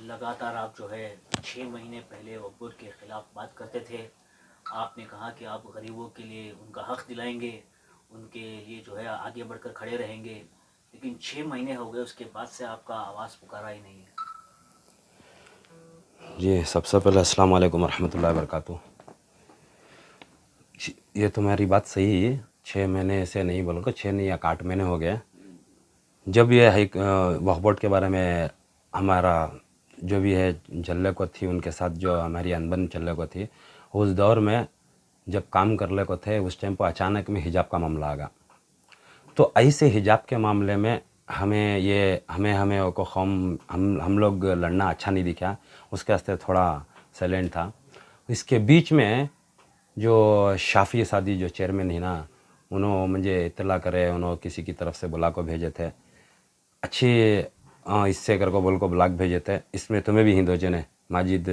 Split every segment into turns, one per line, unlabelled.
लगातार आप जो है 6 महीने पहले वक्फ बोर्ड के ख़िलाफ़ बात करते थे। आपने कहा कि आप गरीबों के लिए उनका हक़ दिलाएंगे, उनके लिए जो है आगे बढ़कर खड़े रहेंगे, लेकिन 6 महीने हो गए, उसके बाद से आपका आवाज़ पुकारा ही नहीं है।
जी, सबसे पहले अस्सलाम वालेकुम रहमतुल्लाहि व बरकातुहू। ये तुम्हारी बात सही है, 6 महीने से नहीं बोलूँगा, 6 नहीं या 8 महीने हो गए। जब ये वक्फ बोर्ड के बारे में हमारा जो भी है चलने को थी, उनके साथ जो हमारी अनबन चलने को थी, उस दौर में जब काम करने को थे, उस टाइम पर अचानक में हिजाब का मामला आ गया। तो ऐसे हिजाब के मामले में हमें को हम लोग लड़ना अच्छा नहीं दिखा, उसके वास्ते थोड़ा साइलेंट था। इसके बीच में जो शाफ़ी सादी जो चेयरमैन है ना, उन्होंने मुझे इत्तला करे, उन्होंने किसी की तरफ से बुला को भेजे थे, अच्छी इससे कर को बोल को ब्लॉग भेजे थे। इसमें तुम्हें भी हिंदू जने माजिद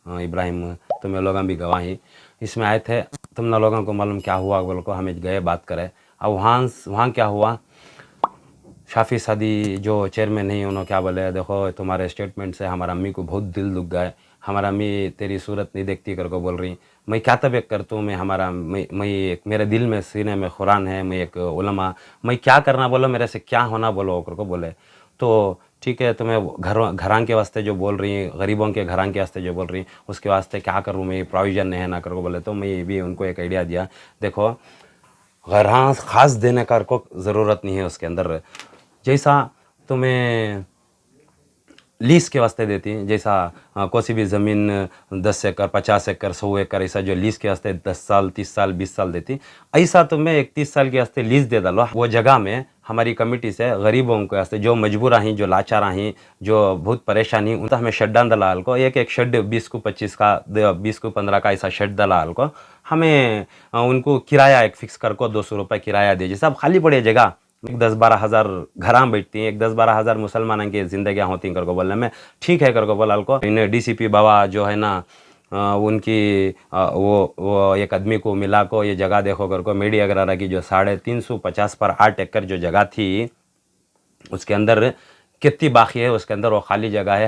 इब्राहिम, तुम्हें लोगों भी गवाही इसमें आए थे। तुम ना लोगों को मालूम क्या हुआ बोल को हमें गए बात करे। अब वहाँ क्या हुआ, शाफ़ी सादी जो चेयरमैन नहीं, उन्होंने क्या बोले, देखो तुम्हारे स्टेटमेंट से हमारा अम्मी को बहुत दिल दुख गए, हमारा अम्मी तेरी सूरत नहीं देखती कर को बोल रही, मैं क्या तब करता हूँ, मैं एक मेरे दिल में सीने में कुरान है, मैं एक उलमा, मैं क्या करना बोलो, मेरे से क्या होना बोलो कर को बोले। तो ठीक है, तुम्हें घरां के वास्ते जो बोल रही, गरीबों के घरां के वास्ते जो बोल रही, उसके वास्ते क्या करूँ मैं, प्रोविज़न नहीं है ना कर को बोले। तो मैं भी उनको एक आइडिया दिया, देखो घरां ख़ास देने का को ज़रूरत नहीं है, उसके अंदर जैसा तुम्हें लीज के वास्ते देती, जैसा कोई भी ज़मीन 10 एकड़ 50 एकड़ 100 एकड़ ऐसा जो लीज के वास्ते 10 साल 30 साल 20 साल देती, ऐसा तुम्हें 31 साल के वास्ते लीज दे डालो। वो जगह में हमारी कमेटी से गरीबों के वास्ते जो मजबूर हैं, जो लाचार हैं, जो बहुत परेशानी, उनका हमें शेड दलाल को एक शेड 20 को 25 का 20 को 15 का ऐसा शेड दलाल को हमें उनको किराया एक फिक्स कर को 200 रुपये किराया दे। जैसा अब खाली पड़े जगह, 10-12 हज़ार घरां बैठती हैं, 10-12 हज़ार मुसलमानों की जिंदगियाँ होती कर को बोलने में ठीक है कर को बोलाल को। इन्हें डीसीपी बाबा जो है ना, उनकी वो एक आदमी को मिला को ये जगह देखो कर को, मीडिया वगैरह की जो 350 पर 8 एकड़ जो जगह थी, उसके अंदर कितनी बाकी है, उसके अंदर वो खाली जगह है।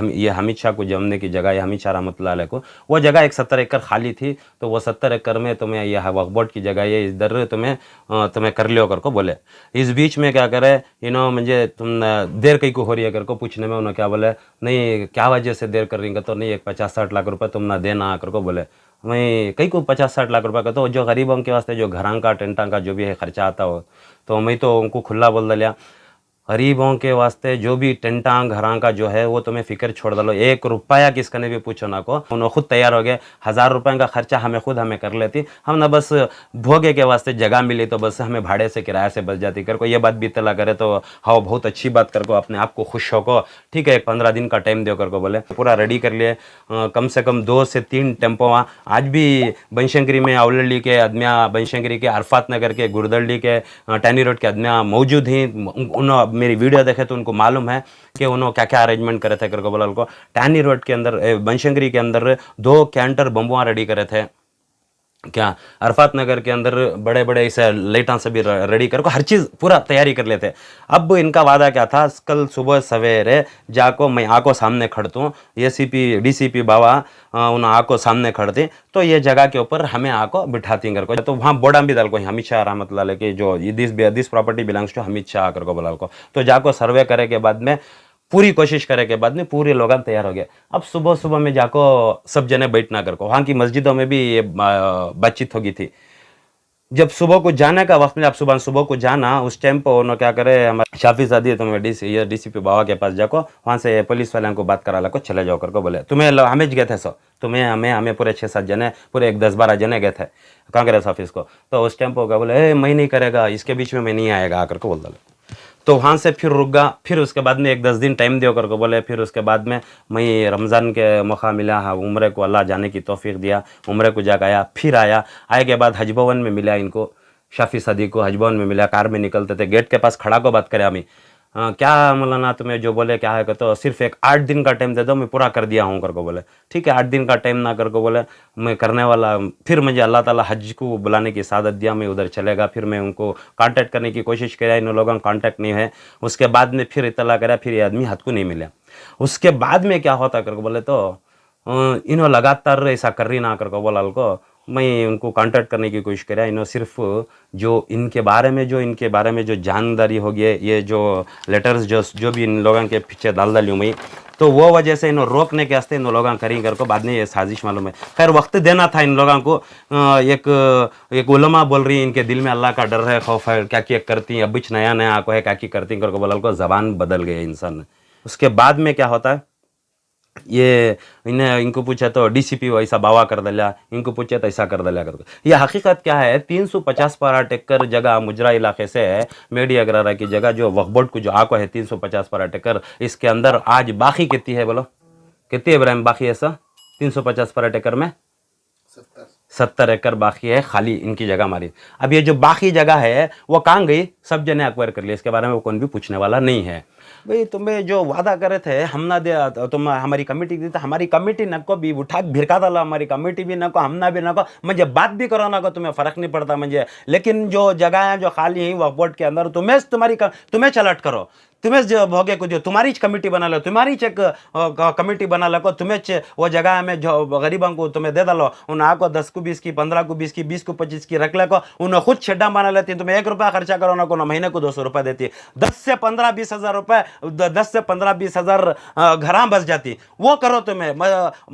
ये हमीद शाह को जमने की जगह है, हमीद शाह रहमतुल्लाह अलैह को, वो जगह एक 70 एकड़ खाली थी। तो वो 70 एकड़ में तुम्हें यह वक्फ बोर्ड की जगह है, इधर तुम्हें कर लियो कर को बोले। इस बीच में क्या करे, मुझे तुम देर कहीं को हो रही है कर को पूछने में, उन्होंने क्या बोले, नहीं क्या वजह से देर कर रही है, तो नहीं एक 50-60 लाख रुपये तुम ना देना कर को बोले। मैं कहीं को 50-60 लाख रुपये का, तो जो गरीबों के वास्ते जो घरां का टेंटा का जो भी है खर्चा आता हो, तो मैं तो उनको खुला बोल दिया, गरीबों के वास्ते जो भी टेंटा घरां का जो है वो तुम्हें फिक्र छोड़ दलो, 1 रुपया किसका ने भी पूछो ना को। उन्होंने खुद तैयार हो गए, 1000 रुपये का खर्चा हमें कर लेती, हम ना बस भोगे के वास्ते जगह मिली तो बस हमें भाड़े से किराए से बच जाती कर को। ये बात भी तला करे तो हाँ बहुत अच्छी बात कर को, अपने आप को खुश हो को, ठीक है एक 15 दिन का टाइम दो कर को बोले। पूरा रेडी कर लिए, कम से कम 2 से 3 टेम्पो आज भी बनशंकरी में, अवलली के आदमियाँ, बनशंकरी के अरफात नगर के, गुरदल्ली के, टैनी रोड के आदमियाँ मौजूद हैं। उन्होंने मेरी वीडियो देखे तो उनको मालूम है कि उन्होंने क्या क्या अरेंजमेंट करे थे करको बोला को। टैनी रोड के अंदर, बनशंकरी के अंदर 2 कैंटर बम्बुआ रेडी करे थे, क्या अरफात नगर के अंदर बड़े बड़े ऐसे लाइटां से भी रेडी करको, हर चीज़ पूरा तैयारी कर लेते। अब इनका वादा क्या था, कल सुबह सवेरे जाको मैं आँखों सामने खड़ता हूँ, एसीपी डीसीपी बाबा उन आँखों सामने खड़ते, तो ये जगह के ऊपर हमें आँखों बिठाती कर को। तो वहाँ बोर्डा भी डाल को हमीद शाह रहमतुल्लाह अलैह के, जो this property belongs to Hamid Shah कर को बोला को। तो जाको सर्वे करे के बाद में, पूरी कोशिश करे के बाद में पूरे लोग तैयार हो गए। अब सुबह सुबह में जाको सब जने बैठना कर को, वहाँ की मस्जिदों में भी ये बातचीत होगी थी। जब सुबह को जाने का वक्त में, आप सुबह को जाना, उस टाइम पर उन्होंने क्या करे, हमारे शाफी सादी है, तुम्हें डीसीपी बाबा के पास जाको, वहाँ से पुलिस वाले को बात करा ला को चले जाओ कर को बोले। तुम्हें हमें गए थे सो, तुम्हें हमें पूरे 6-7 जने, पूरे 10-12 जने गए थे कांग्रेस ऑफिस को। तो उस टाइम पर बोले मैं नहीं करेगा, इसके बीच में मैं नहीं आएगा आकर को बोल दो। तो वहाँ से फिर रुक गया, फिर उसके बाद में 1-10 दिन टाइम दियो करके बोले। फिर उसके बाद में मैं रमज़ान के मौका मिला, हाँ उम्रे को अल्लाह जाने की तौफीक दिया, उम्रे को जाकर आया। फिर आए के बाद हज भवन में मिला इनको, शाफी सादी को हज भवन में मिला, कार में निकलते थे, गेट के पास खड़ा को बात करे हमें, क्या मौलाना तुम्हें जो बोले क्या है कि तो सिर्फ एक 8 दिन का टाइम दे दो, मैं पूरा कर दिया हूँ करके बोले। ठीक है, 8 दिन का टाइम ना करके बोले मैं करने वाला। फिर मुझे अल्लाह ताला हज को बुलाने की सादत दिया, मैं उधर चलेगा। फिर मैं उनको कांटेक्ट करने की कोशिश किया, इन लोगों का कांटेक्ट नहीं है। उसके बाद में फिर इतला करा, फिर ये आदमी हाथ को नहीं मिला। उसके बाद में क्या होता करके बोले तो इन्हों लगातार ऐसा कर रही ना करके बोला को मैं उनको कांटेक्ट करने की कोशिश करा। इन्हों सिर्फ जो इनके बारे में जो जानकारी हो गई, ये जो लेटर्स जो भी इन लोगों के पीछे डाल डालूँ मैं, तो वो वजह से इन्हों रोकने के वास्ते इन लोगों करी कर को बाद में ये साजिश मालूम है। खैर वक्त देना था इन लोगों को। एक उलमा बोल रही है इनके दिल में अल्लाह का डर है, खौफ है, क्या क्या करती अब बिच नया नया आको है, क्या क्या करती कर को बोला को ज़बान बदल गई इंसान। उसके बाद में क्या होता है, ये इनको पूछा तो डीसीपी वैसा बावा कर दिया, इनको पूछा तो ऐसा कर दिया करके। ये हकीकत क्या है, 350 पारा टेक्कर जगह मुजरा इलाके से मेडी अग्रारा की जगह जो वक्फ बोर्ड को जो आको है 350 पारा टेक्कर, इसके अंदर आज बाकी कितनी है बोलो, कितनी इब्राहिम बाकी ऐसा 350 पारा टेक्कर में 70 एकड़ बाकी है खाली इनकी जगह हमारी। अब ये जो बाकी जगह है वो कहाँ गई, सब जने एक्वायर कर लिया, इसके बारे में वो कौन भी पूछने वाला नहीं है। भाई तुम्हें जो वादा करे थे हम ना दे, तुम हमारी कमेटी दी, तो हमारी कमेटी न को भी उठा भिरका डाला, हमारी कमेटी भी न को, हम ना भी न को, मुझे बात भी करो ना को, तुम्हें फर्क नहीं पड़ता मुझे। लेकिन जो जगह है जो खाली है वक्फ बोर्ड के अंदर, तुम्हें चलट करो, तुम्हें जो भोगे को जो तुम्हारी कमेटी बना लो, तुम्हारी चेक कमेटी बना लो, तुम्हें वो जगह में जो गरीबों को तुम्हें दे डालो, उन आको 10 को 20 की, 15 को 20 की, 20 को 25 की रख ले को, उन्हें खुद शेड्डा बना लेती, तुम्हें 1 रुपया खर्चा करो ना को, ना महीने को 200 रुपये देती, 10 से 15-20 हज़ार रुपये, 10 से 15-20 हज़ार घर बस जाती। वो करो तुम्हें,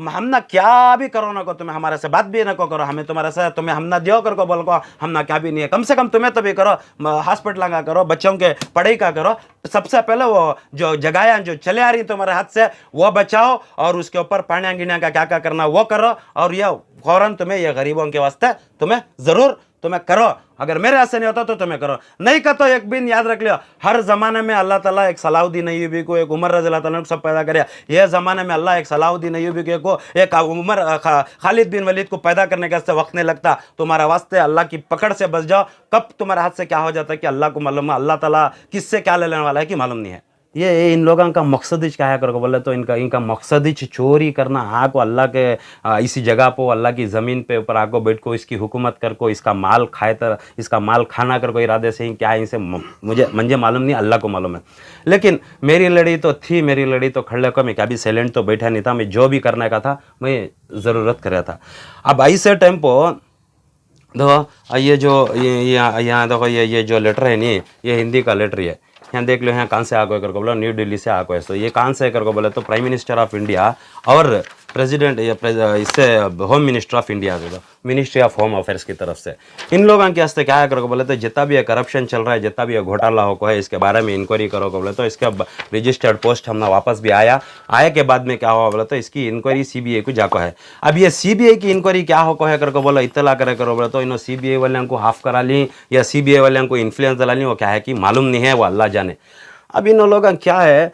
हम ना क्या भी करो ना को, तुम्हें हमारे से बात भी ना को करो, हमें तुम्हारे से तुम्हें हम ना दियो कर को बोल को, हम ना क्या भी नहीं है, कम से कम तुम्हें तो भी करो, हॉस्पिटल का करो, बच्चों के पढ़ाई का करो। सबसे पहले वो जो जगह जो चले आ रही तुम्हारे हाथ से वो बचाओ, और उसके ऊपर पानी गिना का क्या क्या करना वो करो, और ये फौरन तुम्हें ये गरीबों के वास्ते तुम्हें जरूर तुम्हें करो। अगर मेरे ऐसे नहीं होता तो तुम्हें करो, नहीं का तो एक दिन याद रख लियो, हर जमाने में अल्लाह ताला एक सलाउद्दीन अय्यूबी को, एक उमर रज़ी अल्लाह को सब पैदा करे। ये जमाने में अल्लाह एक सलाउद्दीन अय्यूबी को, एक उमर खालिद बिन वलीद को पैदा करने के वास्ते वक्त नहीं लगता। तुम्हारा वास्ते अल्लाह की पकड़ से बच जाओ, कब तुम्हारे हाथ से क्या हो जाता है कि अल्लाह को मालूम है, अल्लाह ताला किससे क्या ले लेने वाला है कि मालूम नहीं है। ये इन लोगों का मकसद क्या है करके बोले तो इनका मकसद चोरी करना, आको अल्लाह के इसी जगह पर अल्लाह की ज़मीन पे ऊपर आको बैठ को इसकी हुकूमत कर को इसका माल खाए, तर इसका माल खाना कर को इरादे से ही क्या है, इनसे मुझे मालूम नहीं, अल्लाह को मालूम है। लेकिन मेरी लड़ी तो खड़े को मैं क्या भी साइलेंट तो बैठा नहीं था, मैं जो भी करने का था मैं ज़रूरत कर रहा था। अब ऐसे टाइम पर देखो ये जो यहाँ देखो ये जो लेटर है नहीं, ये हिंदी का लेटर है। यहाँ देख लो, यहाँ कहाँ से आको करके बोला, न्यू दिल्ली से आको है। तो ये कहाँ से करके बोले तो प्राइम मिनिस्टर ऑफ इंडिया और प्रेसिडेंट इससे होम मिनिस्टर ऑफ इंडिया से, मिनिस्ट्री ऑफ होम अफेयर्स की तरफ से इन लोगों के वास्ते क्या है करके बोले तो जितना भी ये करप्शन चल रहा है, जितना भी ये घोटाला हो है, इसके बारे में इंक्वायरी करो को बोले तो इसका रजिस्टर्ड पोस्ट हमने वापस भी आए के बाद में क्या हुआ बोले तो इसकी इंक्वायरी सीबीआई को जाको है। अब ये सीबीआई की इंक्वायरी क्या हो है करके बोला, इतला करे करो बोले तो इन्होंने सीबीआई वाले को हाफ करा ली या सीबीआई वाले को इन्फ्लुएंस दिला ली, वो क्या है कि मालूम नहीं है, वो अल्लाह जाने। अब इन लोगों क्या है,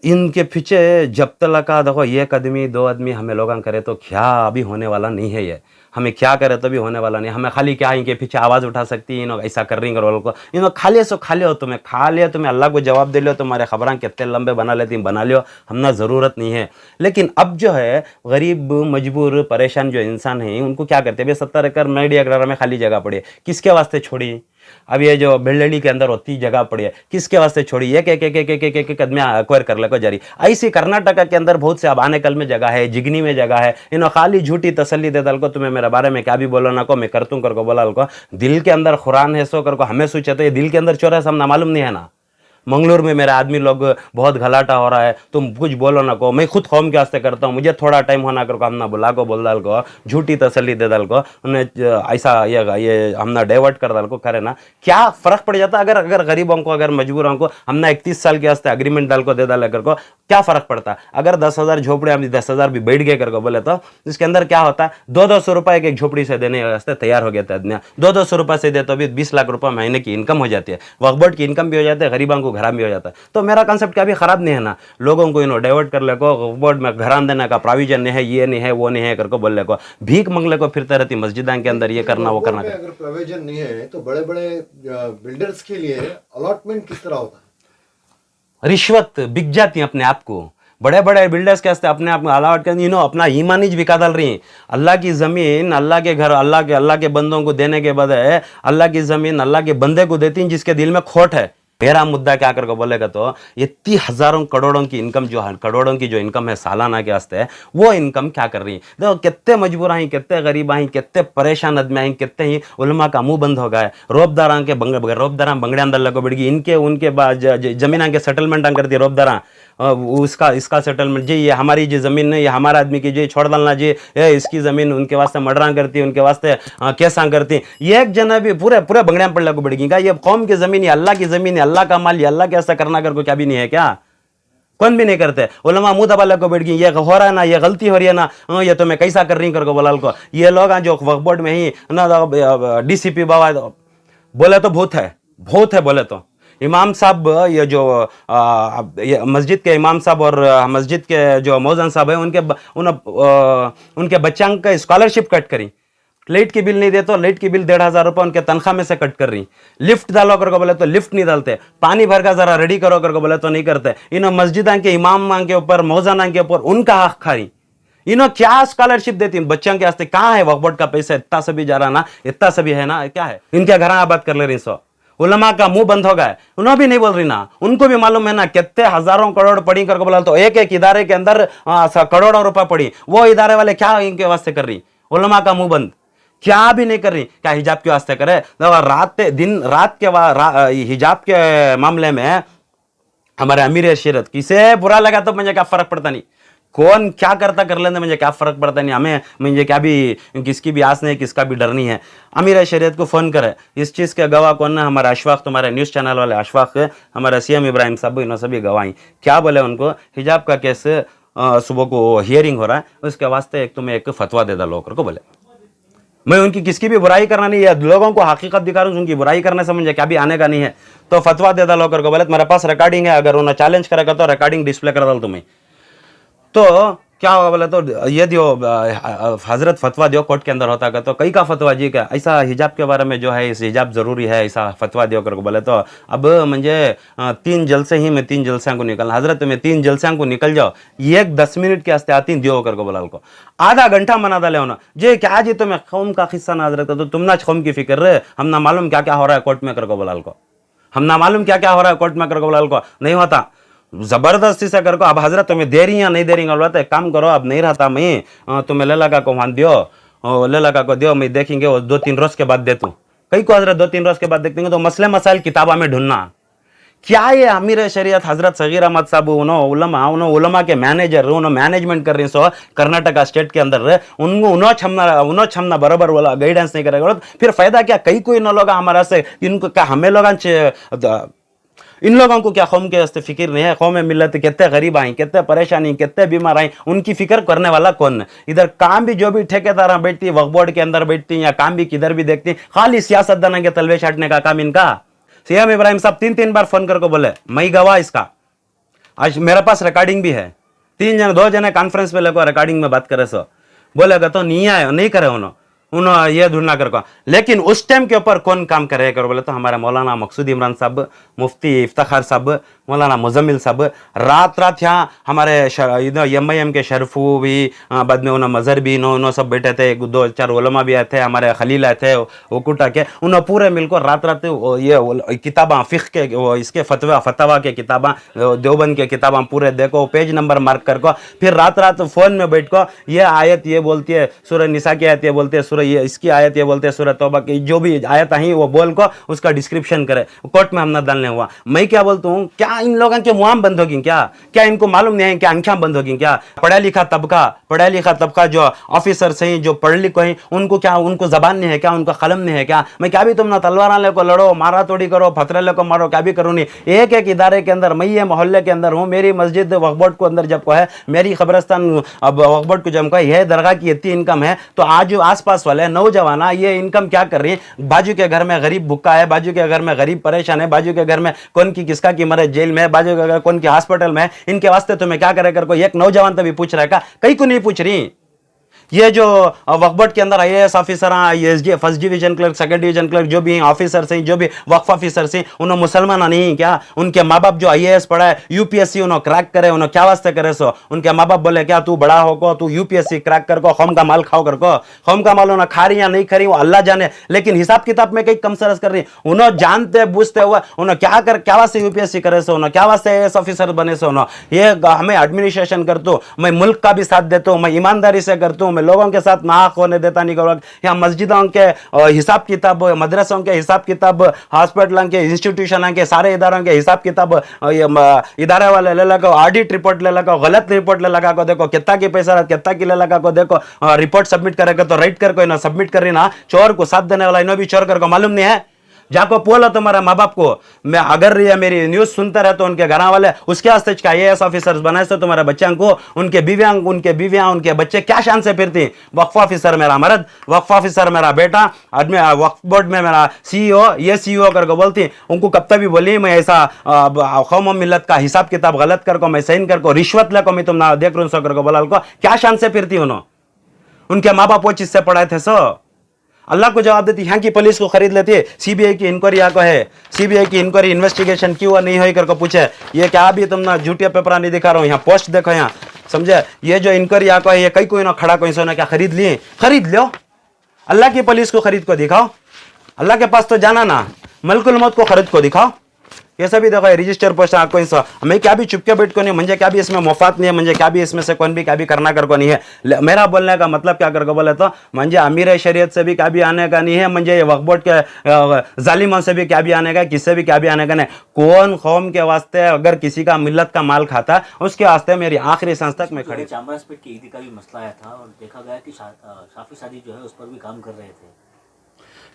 इनके पीछे जब तक का देखो एक आदमी 2 आदमी हमें लोगों करे तो क्या अभी होने वाला नहीं है। ये हमें क्या करे तो भी होने वाला नहीं। हमें खाली क्या इनके पीछे आवाज़ उठा सकती है, इन्हों ऐसा कर रही करो को, इन्हों खाली सो खा लियो, तुम्हें खा लिया, तुम्हें अल्लाह को जवाब दे लियो, तुम्हारे खबरें कितने लंबे बना लेती बना लियो, हमना ज़रूरत नहीं है। लेकिन अब जो है गरीब मजबूर परेशान जो इंसान हैं उनको क्या करते हैं, भाई 70 एकड़ मेडी अग्रारा में खाली जगह पड़ी है, किसके वास्ते छोड़ी। अब ये जो बिल्डली के अंदर होती जगह पड़ी है, किसके वास्ते छोड़ी, एक आदमी एक्वायर कर ले को जारी। ऐसी कर्नाटका के अंदर बहुत से अब आने कल में जगह है, जिगनी में जगह है, इन्हों खाली झूठी तसल्ली दे दल को, तुम्हें मेरे बारे में क्या भी बोलो ना को, मैं कर दूं कर को बोला को, दिल के अंदर खुरान है सो कर को हमें सोचे तो ये दिल के अंदर चोर है, हमना मालूम नहीं है ना। मंगलूर में मेरा आदमी लोग बहुत घलाटा हो रहा है, तुम कुछ बोलो ना को, मैं खुद कौम के वास्ते करता हूँ, मुझे थोड़ा टाइम होना कर को हमना बुला को बोल डाल को, झूठी तसल्ली दे डाल को, उन्हें ऐसा ये हमना डाइवर्ट कर डाल को करे ना, क्या फ़र्क पड़ जाता अगर गरीबों को, अगर मजबूरों को हमना 31 साल के वास्ते एग्रीमेंट डाल को दे डाल कर को, क्या फ़र्क पड़ता? अगर 10,000 झोपड़े हम 10,000 भी बैठ गए करके बोले तो इसके अंदर क्या होता है, 200 रुपये एक झोपड़ी से देने वास्ते तैयार हो गया था आदमी। 200 रुपये से दे तो भी 20 लाख रुपये महीने की इनकम हो जाती है, वक्फ बोर्ड की इनकम भी हो जाती है, गरीबों को घर भी हो जाता है। तो मेरा कंसेप्ट क्या भी ख़राब नहीं है ना, लोगों को डाइवर्ट कर ले को वक्फ बोर्ड में घर देने का प्रोविजन नहीं है, ये नहीं है, वो नहीं है करके बोल ले को, भीख मंगले को फिरते रहती मस्जिदों के अंदर, ये करना वो करना।
अगर प्रोविजन नहीं है तो बड़े बड़े बिल्डर्स के लिए अलॉटमेंट किस तरह होता है?
रिश्वत बिक जाती है अपने आप को, बड़े बड़े बिल्डर्स कैसे अपने आप में अलाउट कर अपना ईमान ही बिका डाल रही हैं। अल्लाह की ज़मीन अल्लाह के घर अल्लाह के बंदों को देने के बजाय अल्लाह की ज़मीन अल्लाह के बंदे को देती हैं जिसके दिल में खोट है। मेरा मुद्दा क्या करके बोलेगा तो ये 30,000 करोड़ों की इनकम जो इनकम है सालाना के वास्ते, वो इनकम क्या कर रही है? देखो कितने मजबूर हैं, कितने गरीब हैं, कितने परेशान आदमी हैं, कितने ही उलमा का मुंह बंद हो गया है। रोबदारा बंगड़े अंदर लगो बिड़गी, इनके उनके जमीन के सेटलमेंट करती है रोबदारा, इसका सेटलमेंट जी, ये हमारी जी ज़मीन है, ये हमारा आदमी की जी छोड़ डालना जी, ये इसकी ज़मीन उनके वास्ते मर्डरा करती, उनके वास्ते कैसा करती। ये एक जना भी पूरे बंगड़िया पड़ लगो बिड़गी का, ये कौम की ज़मीन, ये अल्लाह की ज़मीन है, अल्लाह का माल, ये अल्लाह कैसा करना कर को क्या भी नहीं है क्या? कौन भी नहीं करते। उलमा मुंह दबा लगो बैठ गई, ये हो रहा है ना, ये गलती हो रही है ना, ये तो मैं कैसा कर रही करको बोला को। ये लोग जो वक्फ बोर्ड में ही ना डीसीपी बाबा बोले तो भूत है बोले तो। इमाम साहब ये जो मस्जिद के इमाम साहब और मस्जिद के जो मौजन साहब है उनके बच्चों का स्कॉलरशिप कट करी, लाइट की बिल नहीं दे तो लाइट की बिल 1,500 रुपये उनके तनख्वाह में से कट कर रही। लिफ्ट डालो करके बोले तो लिफ्ट नहीं डालते, पानी भर का जरा रेडी करो करके बोले तो नहीं करते। इन मस्जिदा के इमाम के ऊपर मौजाना के ऊपर उनका हक खा रही। इन्हों क्या स्कॉलरशिप देती बच्चों के वास्ते? कहाँ है वक्फ बोर्ड का पैसा? इतना सभी जा रहा ना, इतना सभी है ना, क्या है? इनके घर आबाद कर ले रही सो। उलमा का मुंह बंद हो गया, उन्होंने भी नहीं बोल रही ना, उनको भी मालूम है ना कितने हजारों करोड़ पड़ी करके बोला तो एक एक इदारे के अंदर करोड़ों रुपए पड़ी, वो इदारे वाले क्या इनके वास्ते कर रही? उलमा का मुंह बंद, क्या भी नहीं कर रही। क्या हिजाब के वास्ते करे? रात के हिजाब के मामले में हमारे अमीर शरीयत किसे बुरा लगा तो मुझे क्या फर्क पड़ता नहीं, कौन क्या करता कर लेते मुझे क्या फर्क पड़ता नहीं। हमें मुझे क्या भी किसकी भी आस नहीं, किसका भी डर नहीं है। अमीर शरीयत को फ़ोन करे, इस चीज़ के गवाह कौन है? हमारा अशफाक, तुम्हारे न्यूज़ चैनल वाले अशफाक, हमारा CM इब्राहिम साहब, इन्होंने सभी गवाही। क्या बोले उनको? हिजाब का केस सुबह को हियरिंग हो रहा है, उसके वास्ते एक तुम्हें एक फतवा दे दो को बोले। मैं उनकी किसकी भी बुराई करना नहीं है, लोगों को हकीकत दिखा रहा हूँ, उनकी बुराई करने से मुझे क्या भी आने का नहीं है। तो फतवा दे दो को बोले मेरे पास रिकॉर्डिंग है, अगर उन्हें चैलेंज करेगा तो रिकॉर्डिंग डिस्प्ले कर दो तुम्हें। तो क्या होगा बोले तो ये दियो हजरत फतवा दियो कोर्ट के अंदर होता है तो कई का फतवा जी का ऐसा हिजाब के बारे में जो है, इस हिजाब ज़रूरी है, ऐसा फतवा दियो करके बोले तो अब मुझे 3 जलसे ही मैं 3 जलसियाँ को निकलना। हजरत में 3 जलसियाँ को निकल जाओ, ये 10 मिनट के आस्ते आती दियो करके बोला को आधा घंटा मना डाले होना जे क्या जी तुम्हें कौम का किस्सा ना हजरत, तो तुम ना कौम की फिक्र, हम ना मालूम क्या क्या हो रहा है कोर्ट में करके बोला को, हम ना मालूम क्या क्या हो रहा है कोर्ट में करके बोला को। नहीं होता जबरदस्ती से कर को। अब हजरत तुम्हें दे रही या नहीं दे रही, बोलते एक काम करो, अब नहीं रहता मैं तुम्हें ले लगा को वहां दियो, ले लगा को दियो, मैं देखेंगे वो 2-3 रोज के बाद दे तू। कई को हजरत 2-3 रोज के बाद देखते तो मसले मसाइल किताबा में ढूंढना क्या ये अमीर शरीयत हजरत सगीर अहमद साहब उलमा के मैनेजर मैनेजमेंट कर रही सो कर्नाटका स्टेट के अंदर, उन्हों छमना बराबर वाला गाइडेंस नहीं करेगा फिर फायदा क्या? कई कोई न लोग हमारा से इनको क्या, हमें लोग इन लोगों को क्या कौम के वास्ते फिक्र नहीं है? कौम में मिलत कितने गरीब आई, कितने परेशानी, कितने बीमार आई, उनकी फिक्र करने वाला कौन है? इधर काम भी जो भी ठेकेदार बैठती है वक्फ बोर्ड के अंदर बैठती है या काम भी किधर भी देखती, खाली सियासतदाना के तलवे छाटने का काम इनका। CM इब्राहिम साहब 3-3 बार फोन करके बोले मैं गवाह इसका, आज मेरे पास रिकॉर्डिंग भी है। 2 जने कॉन्फ्रेंस में लेकर रिकॉर्डिंग में बात करे सो बोलेगा तो नहीं आए, नहीं करे उन्होंने ये ढूंढना कर को। लेकिन उस टाइम के ऊपर कौन काम करे कर बोले तो हमारे मौलाना मकसूद इमरान साहब, मुफ्ती इफ्तार साहब, मौलाना मुजम्मिल साहब रात यहाँ हमारे MIM के शरफू भी, बाद में उन्होंने मजहर भी उन्होंने सब बैठे थे, 2-4 उलमा भी आए थे, हमारे खलील आए थे ओकुटा के, उन्होंने पूरे मिलकर रात ये किताबा फ़िक़्ह के इसके फतवा के किताबा देवबंद के किताबा पूरे देखो, पेज नंबर मार्क कर को, फिर रात फ़ोन में बैठ को ये आयत ये बोलती है, सूरह निसा की आयत ये बोलती है, ये इसकी आयत ये बोलते हैं, सूरह तौबा की जो भी आयत आई वो बोल को उसका डिस्क्रिप्शन करे। कोर्ट में हम ना डालने हुआ। मैं क्या बोलता हूँ, क्या इन लोगों के मुँह बंद होगी क्या? क्या इनको मालूम नहीं है कि आंखें बंद होगी क्या? पढ़ा लिखा तबका जो ऑफिसर से जो पढ़ लिखो हैं उनको क्या, उनको जबान नहीं है क्या? उनको कलम नहीं है क्या? मैं क्या भी तुम ना तलवार लेको लड़ो, मारा तोड़ी करो, फतरे लेको मारो, क्या भी करो नहीं। एक एक इदारे के अंदर, मैं ये मोहल्ले के अंदर हूँ, मेरी मस्जिद वक्फ बोर्ड को अंदर जब को है, मेरी खबरस्तान वक्फ बोर्ड को जब को है, यह दरगाह की इतनी इनकम है, तो आज आसपास वाले नौजवान ये इनकम क्या कर रही है? बाजू के घर में गरीब भूखा है, बाजू के घर में गरीब परेशान है, बाजू के घर में कौन की किसका की मरे जेल में, बाजू के घर कौन की हॉस्पिटल में, इनके वास्ते तुम्हें क्या करे कर? कोई एक नौजवान तो भी पूछ रहा है क्या? कहीं को नहीं पूछ रही। ये जो वक्फ बोर्ड के अंदर IAS officer, SG first division clerk, second division clerk जो भी ऑफिसर से, जो भी वक्फ ऑफिसर से, उन्होंने मुसलमान नहीं क्या? उनके माँ बाप जो IAS पढ़ा है, UPSC उन्होंने क्रैक करे, उन्होंने क्या वास्ते करे? सो उनके माँ बाप बोले क्या तू बड़ा होको, तू UPSC क्रैक कर को, कौम का माल खाओ कर को। कौम का माल उन्होंने खा रही या नहीं खा रही वो अल्लाह जाने, लेकिन हिसाब किताब में कहीं कम सरस कर रही। उन्होंने जानते बूझते हुए उन्होंने क्या वास्ते UPSC करे सो, उन्होंने क्या वास्ते IAS ऑफिसर बने सो, उन्होंने ये हमें एडमिनिस्ट्रेशन करता हूँ, मैं मुल्क का भी साथ देता हूँ, मैं ईमानदारी से करता हूँ, मैं लोगों के साथ होने देता नहीं करूँगा। यहाँ मस्जिदों के हिसाब किताब, मदरसों के हिसाब किताब, हॉस्पिटलों के, इंस्टीट्यूशन के, सारे इदारों के हिसाब किताब इदारे वाले ले लगा, ऑडिट रिपोर्ट ले लगा, गलत रिपोर्ट ले लगा को देखो कितना की पैसा कितना की ले लगा को देखो, रिपोर्ट सबमिट करेगा तो राइट कर को सबमिट कर रही ना, चोर को साथ देने वाला इन्हों भी चोर कर को मालूम नहीं है। जाको बोलो तुम्हारे माँ बाप को, मैं अगर ये मेरी न्यूज सुनते रहे तो उनके घर वाले उसके वास्ते IAS ऑफिसर्स बनाए तो तुम्हारे बच्चों को, उनके बीवियां उनके बच्चे क्या शान से फिरती। वक्फ ऑफिसर मेरा मर्द, वक्फ ऑफिसर मेरा बेटा, आदमी वक्फ बोर्ड में मेरा CEO, ये CEO करके बोलती। उनको कब तक भी बोली मैं ऐसा कौम मिल्लत का हिसाब किताब गलत कर को, मैं साइन कर को, रिश्वत ले को मैं तुम ना देख रहा हूँ करके बोला को, क्या शान से फिरती उन्होंने? उनके माँ बाप वो चीज से पढ़ाए थे सो अल्लाह को जवाब देती। यहाँ की पुलिस को खरीद लेती है, CBI की इंक्वायरी यहाँ को है, CBI की इंक्वायरी इन्वेस्टिगेशन क्यों नहीं हुई करके पूछे, ये क्या भी तुम ना झूठे पेपर नहीं दिखा रहा हूँ, यहाँ पोस्ट देखो, यहाँ समझे, ये जो इंक्वायरी यहाँ को है, ये कहीं कोई ना खड़ा कोई सोना क्या खरीद लिए? खरीद लो, अल्लाह की पुलिस को खरीद को दिखाओ, अल्लाह के पास तो जाना ना, मलकुल मौत को खरीद को दिखाओ। ये सभी देखो रजिस्टर पोस्ट आपको इंसा, मैं क्या भी चुपके बैठ को नहीं, मुझे क्या भी इसमें मुफात नहीं है, मुझे क्या भी इसमें से कौन भी क्या भी करना कर को नहीं है। मेरा बोलने का मतलब क्या कर को बोले तो मुझे अमीर शरीयत से भी क्या भी आने का नहीं है, मुझे ये वक्फ बोर्ड के जालिमों से भी क्या भी आने का, किससे भी क्या भी आने का नहीं। कौन कौम के वास्ते अगर किसी का मिल्लत का माल खाता उसके वास्ते मेरी आखिरी सांस तक मैं खड़ी।
चामराजपेट की ईदी का भी मसला आया था और देखा गया कि शाफी सादी जो है उस पर भी काम कर रहे थे।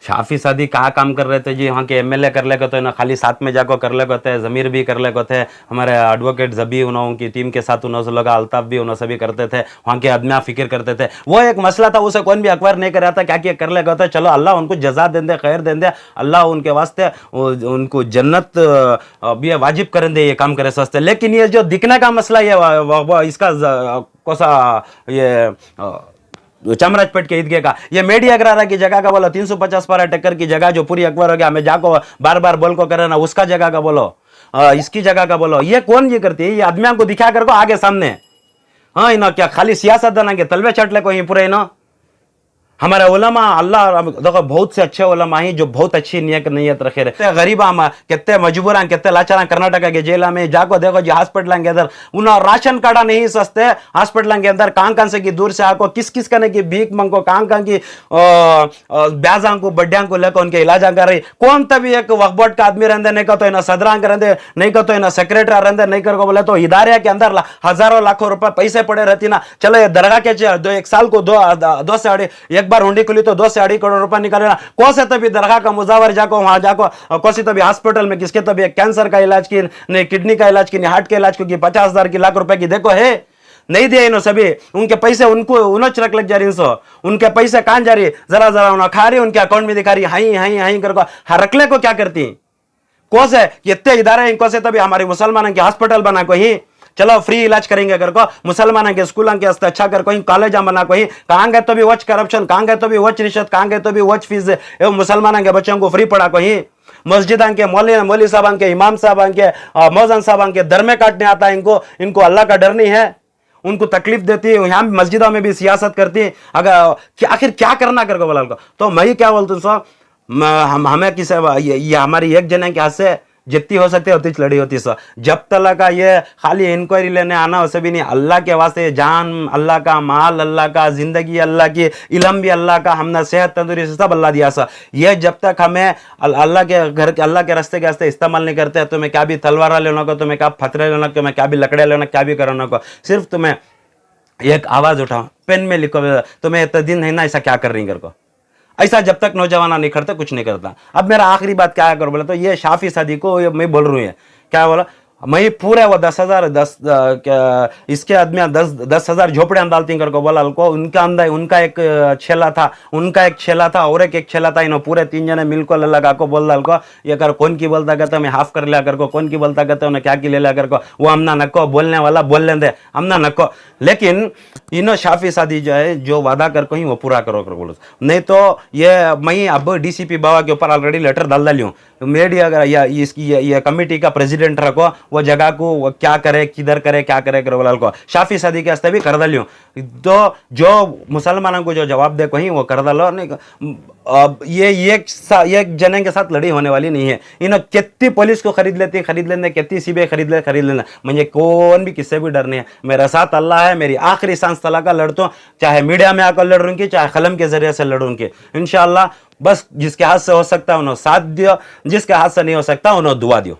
शाफी सादी कहाँ काम कर रहे थे जी? वहाँ के MLA कर ले को तो ना, खाली साथ में जाकर कर ले को थे, जमीर भी कर ले को थे, हमारे एडवोकेट जबी उनकी टीम के साथ उन्होंने लगा, अल्ताफ भी उन्होंने सभी करते थे, वहाँ के आदमी फिक्र करते थे। वो एक मसला था, उसे कौन भी अखबार नहीं कर रहा था, क्या क्या कर ले को था। चलो अल्लाह उनको जजा दे दे, खैर दे दे, अल्लाह उनके वास्ते उनको जन्नत भी वाजिब कर दे ये काम करे सस्ते। लेकिन ये जो दिखने का मसला ये इसका कोसा ये चामराजपेट के ईदगाह का, ये मेडी अग्रारा की जगह का बोलो, 350 पारा टक्कर की जगह जो पूरी अकबर हो गया, हमें जाको बार बार बोल को करे ना, उसका जगह का बोलो, इसकी जगह का बोलो। ये कौन ये करती है? ये आदमियों को दिखा कर को आगे सामने, हाँ इन्हों क्या खाली सियासत देना के तलवे चट ले को ही पूरे इन्हों। हमारे उलमा अल्लाह देखो बहुत से अच्छे उलमा ही जो बहुत अच्छी नीयत रखे रहे। गरीब कितने मजबूर कितने लाचार कर्नाटक के जेल में जाको देखो जी, हॉस्पिटल के अंदर उन्होंने राशन कार्ड नहीं सस्ते, हॉस्पिटल के अंदर कहाँ से की दूर से आको, किस कने की भीख मंगो, कहाँ की ब्याजा को बड्डिया को लेकर उनके इलाज कर रही। कौन तभी एक वक्फ बोर्ड का आदमी रहते, नहीं कहते ना सदरांग रहते, नहीं कहते ना सेक्रेटरी रहते, नहीं कर को बोले तो इदारे के अंदर हजारों लाखों रुपए पैसे पड़े रहती ना। चलो ये दरगाह के एक साल को दो से अढ़ी एक बार हुंडी खुली तो 2 से 2.5 करोड़ रुपए निकले ना। कौन तभी दरगाह का मुजावर जाको वहां जाको, कौन तभी हॉस्पिटल में किसके तभी कैंसर का इलाज की, नहीं किडनी का इलाज की, नहीं हार्ट के इलाज की 50,000 की लाख रुपए की देखो है नहीं दिया इन्हों सभी। उनके पैसे उनको उन्हों चरक लग जा रही, उनके पैसे कहां जा रही, जरा जरा उन्होंने खा रही, उनके अकाउंट में दिखा रही, हाई हाई हाई कर रखले को क्या करती। कौन से इतने इदारे कौन से तभी हमारे मुसलमानों के हॉस्पिटल बना को ही, चलो फ्री इलाज करेंगे अगर को, मुसलमानों के स्कूलों के वास्ते अच्छा कर कोई कॉलेज बना कोई, कहाँ गए तो भी वच करप्शन, कहाँ गए तो भी वच रिश्वत, कहाँ गए तो भी वच फीस, मुसलमानों के बच्चों को फ्री पढ़ा कोई। मस्जिद के मौली साहब के, इमाम साहब के, मौजन साहब के दर में काटने आता है इनको अल्लाह का डर नहीं है, उनको तकलीफ देती है। यहाँ मस्जिदों में भी सियासत करती है। अगर आखिर क्या करना कर बोला तो मैं क्या बोलता हूँ, हमें किसी ये हमारी एक जने के हाथ से जितनी हो सकती है उतनी लड़ी होती सो। जब तक का ये खाली इंक्वायरी लेने आना वैसे भी नहीं, अल्लाह के वास्ते जान अल्लाह का, माल अल्लाह का, जिंदगी अल्लाह की, इलम भी अल्लाह का, हमने सेहत तंदुरुस्ती सब अल्लाह दिया सा। ये जब तक हमें अल्लाह के घर के, अल्लाह के रास्ते के रास्ते इस्तेमाल नहीं करते, तुम्हें क्या भी तलवार लेना को, तुम्हें क्या पत्थर लेना, तुम्हें क्या भी लकड़े लेना, क्या भी करना को, सिर्फ तुम्हें एक आवाज उठाओ, पेन में लिखो, तुम्हें इतना दिन है ना ऐसा क्या कर रही कर को, ऐसा जब तक नौजवान नहीं करता कुछ नहीं करता। अब मेरा आखिरी बात क्या है करो बोले तो ये शाफी सादी को मैं बोल रही हूँ, क्या बोला, मैं पूरे वो 10,000 इसके आदमी 10,000 झोपड़ियां डालती कर को बोला को, उनका अंदर उनका एक छेला था, उनका एक छेला था और एक छेला था, इन्हों पूरे 3 जने मिलकर लगा को बोल डाल को, ये कर कौन की बोलता कहता मैं हाफ कर लिया कर को, कौन की बोलता कहता उन्हें क्या की ले लिया कर को, वो हमना नको बोलने वाला बोल लेंदे हमना नको, लेकिन इन्हों शाफी सादी जो है जो वादा कर को ही वो पूरा करो कर बोलो, नहीं तो ये मैं अब डीसीपी बाबा के ऊपर ऑलरेडी लेटर डाल डाली हूँ, मेरी अगर या इसकी ये कमेटी का प्रेसिडेंट रखो, वो जगह को वो क्या करे, किधर करे, क्या करे करो बोला को, शाफी सादी के वास्ते भी कर डाली हूँ, तो जो मुसलमानों को जो जवाब दे कहीं वो कर डालो। नहीं अब ये एक जने के साथ लड़ी होने वाली नहीं है, इन्हों कितनी पुलिस को खरीद लेने, कितनी सीबीआई खरीद लेना, मुझे कौन भी किससे भी डर नहीं है, मेरे साथ अल्लाह है, मेरी आखिरी सांस तला का लड़ता हूँ, चाहे मीडिया में आकर लड़ूंगी, चाहे कलम के जरिए से लड़ूंगी इंशाअल्लाह। बस जिसके हाथ से हो सकता है उन्होंने साथ दियो, जिसके हाथ से नहीं हो सकता उन्होंने दुआ दियो।